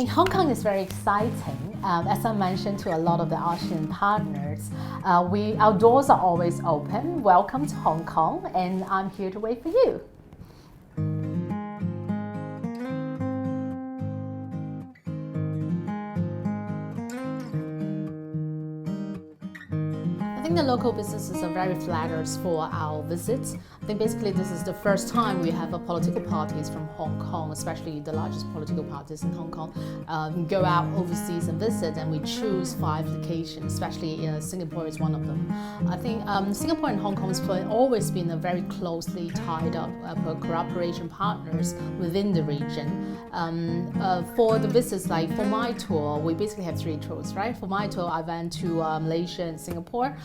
think Hong Kong is very exciting. As I mentioned to a lot of the ASEAN partners, our doors are always open. Welcome to Hong Kong, and I'm here to wait for you. I think the local businesses are very flattered for our visits. I think basically this is the first time we have political parties from Hong Kong, especially the largest political parties in Hong Kong, go out overseas and visit, and we choose 5 locations, especially Singapore is one of them. I think Singapore and Hong Kong has always been a very closely tied up cooperation partners within the region. For the visits, like for my tour, we basically have 3 tours, right? For my tour, I went to Malaysia and Singapore.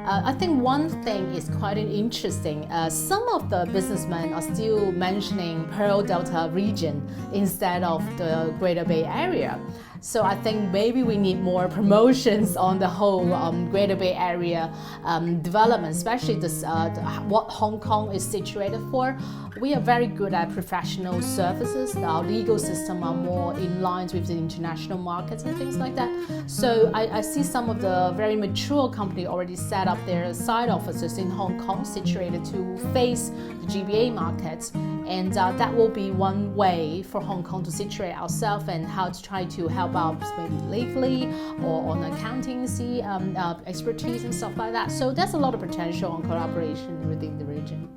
I think one thing is quite interesting. Some of the businessmen are still mentioning Pearl Delta region instead of the Greater Bay Area. So I think maybe we need more promotions on the whole Greater Bay Area development, especially what Hong Kong is situated for. We are very good at professional services. Our legal system are more in line with the international markets and things like that. So I see some of the very mature companies already set up their side offices in Hong Kong, situated to face the GBA markets. And that will be one way for Hong Kong to situate ourselves and how to try to help out maybe legally or on accountancy expertise and stuff like that. So there's a lot of potential on collaboration within the region.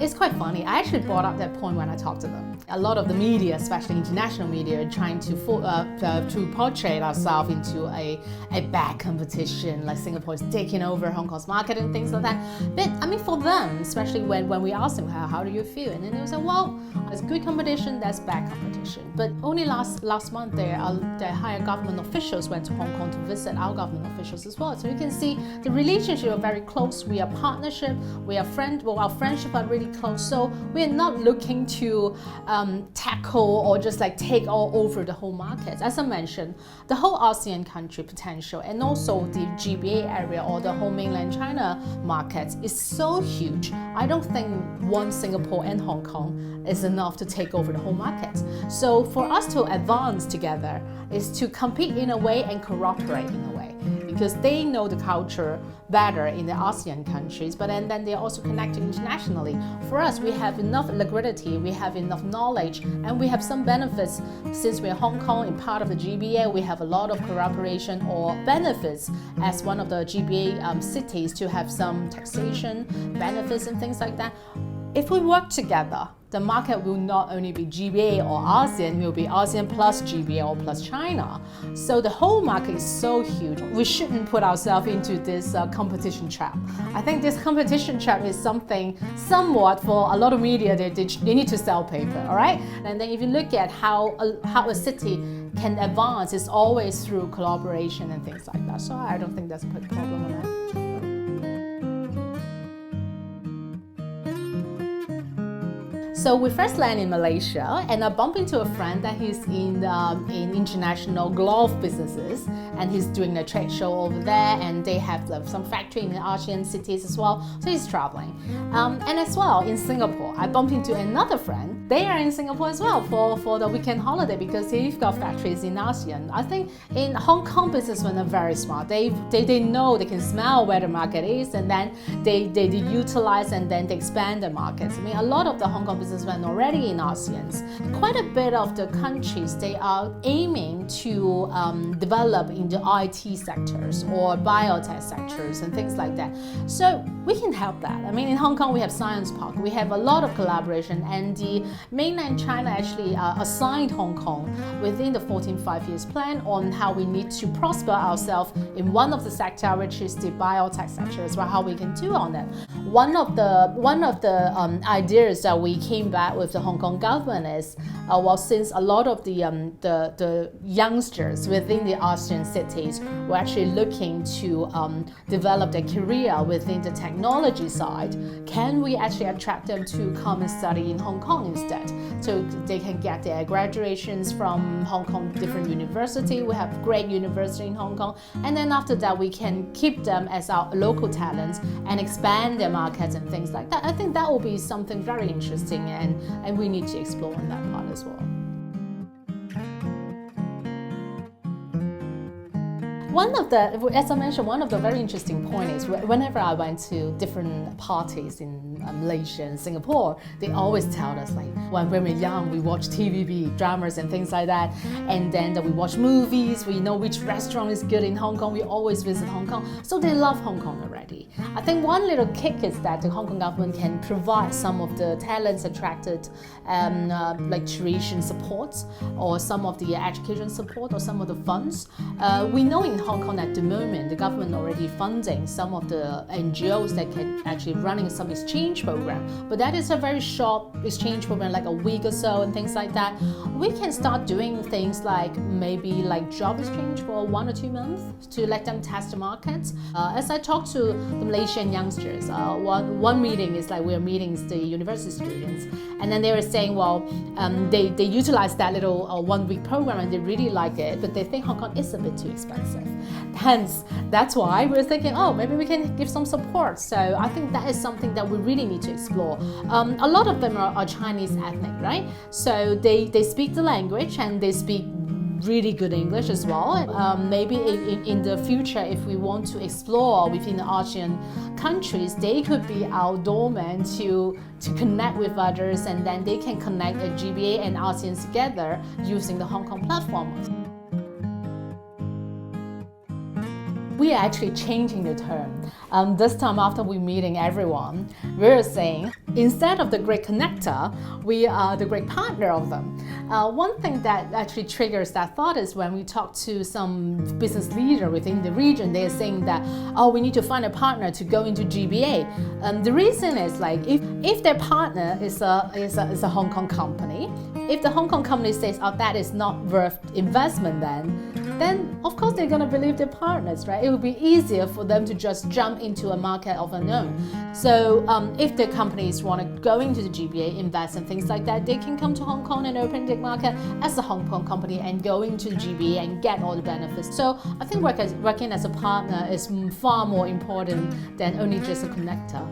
It's quite funny. I actually brought up that point when I talked to them. A lot of the media, especially international media, are trying to portray ourselves into a bad competition, like Singapore is taking over Hong Kong's market and things like that. But I mean, for them, especially when we asked them, how do you feel? And then they would say, well, it's good competition, that's bad competition. But only last month, the higher government officials went to Hong Kong to visit our government officials as well. So you can see the relationship are very close. We are partnership, we are friends. Well, our friendship are really close. So we are not looking to tackle or just like take all over the whole market. As I mentioned, the whole ASEAN country potential and also the GBA area or the whole mainland China market is so huge. I don't think one Singapore and Hong Kong is enough to take over the whole market. So for us to advance together is to compete in a way and cooperate in a way, because they know the culture better in the ASEAN countries, but then they're also connected internationally. For us, we have enough liquidity, we have enough knowledge, and we have some benefits. Since we're Hong Kong and part of the GBA, we have a lot of cooperation or benefits as one of the GBA cities to have some taxation benefits and things like that. If we work together, the market will not only be GBA or ASEAN, it will be ASEAN plus GBA or plus China. So the whole market is so huge. We shouldn't put ourselves into this competition trap. I think this competition trap is something somewhat for a lot of media, they need to sell paper, all right? And then if you look at how a city can advance, it's always through collaboration and things like that. So I don't think that's a problem with that. So we first land in Malaysia, and I bump into a friend that he's in international glove businesses, and he's doing a trade show over there, and they have some factory in the ASEAN cities as well, so he's traveling. And as well, in Singapore, I bumped into another friend. They are in Singapore as well for the weekend holiday because they've got factories in ASEAN. I think in Hong Kong, businessmen are very smart. They know, they can smell where the market is, and then they utilize and then they expand the markets. I mean, a lot of the Hong Kong businessmen already in ASEAN. Quite a bit of the countries, they are aiming to develop in the IT sectors or biotech sectors and things like that. So we can help that. I mean, in Hong Kong, we have Science Park. We have a lot of collaboration, and the mainland China actually assigned Hong Kong within the 14 5-year plan on how we need to prosper ourselves in one of the sector, which is the biotech sector, as well, how we can do on that. One of the ideas that we came back with the Hong Kong government is, well, since a lot of the youngsters within the ASEAN cities were actually looking to develop their career within the technology side, can we actually attract them to come and study in Hong Kong instead? So they can get their graduations from Hong Kong different university. We have great university in Hong Kong, and then after that we can keep them as our local talents and expand their markets and things like that. I think that will be something very interesting, and we need to explore on that part as well. As I mentioned, one of the very interesting points is whenever I went to different parties in Malaysia and Singapore, they always tell us, like, when we're young, we watch TVB dramas and things like that, and then we watch movies, we know which restaurant is good in Hong Kong, we always visit Hong Kong, so they love Hong Kong already. I think one little kick is that the Hong Kong government can provide some of the talents attracted, like tuition support, or some of the education support, or some of the funds. We know in Hong Kong at the moment, the government already funding some of the NGOs that can actually running some exchange program, but that is a very short exchange program, like a week or so and things like that. We can start doing things like maybe like job exchange for 1 or 2 months to let them test the markets. As I talk to the Malaysian youngsters, one meeting is like we're meeting the university students, and then they were saying, well, they utilize that little 1 week program and they really like it, but they think Hong Kong is a bit too expensive. Hence, that's why we're thinking, oh, maybe we can give some support. So I think that is something that we really need to explore. A lot of them are Chinese ethnic, right? So they speak the language and they speak really good English as well. Maybe in the future, if we want to explore within the ASEAN countries, they could be our doorman to connect with others, and then they can connect the GBA and ASEAN together using the Hong Kong platform. We are actually changing the term. This time after we're meeting everyone, we're saying, instead of the great connector, we are the great partner of them. One thing that actually triggers that thought is when we talk to some business leader within the region, they're saying that, oh, we need to find a partner to go into GBA. The reason is, like, if their partner is a Hong Kong company, if the Hong Kong company says, oh, that is not worth investment, then of course they're going to believe their partners, right? It will be easier for them to just jump into a market of unknown. So if the companies want to go into the GBA, invest and things like that, they can come to Hong Kong and open the market as a Hong Kong company and go into the GBA and get all the benefits. So I think working as a partner is far more important than only just a connector.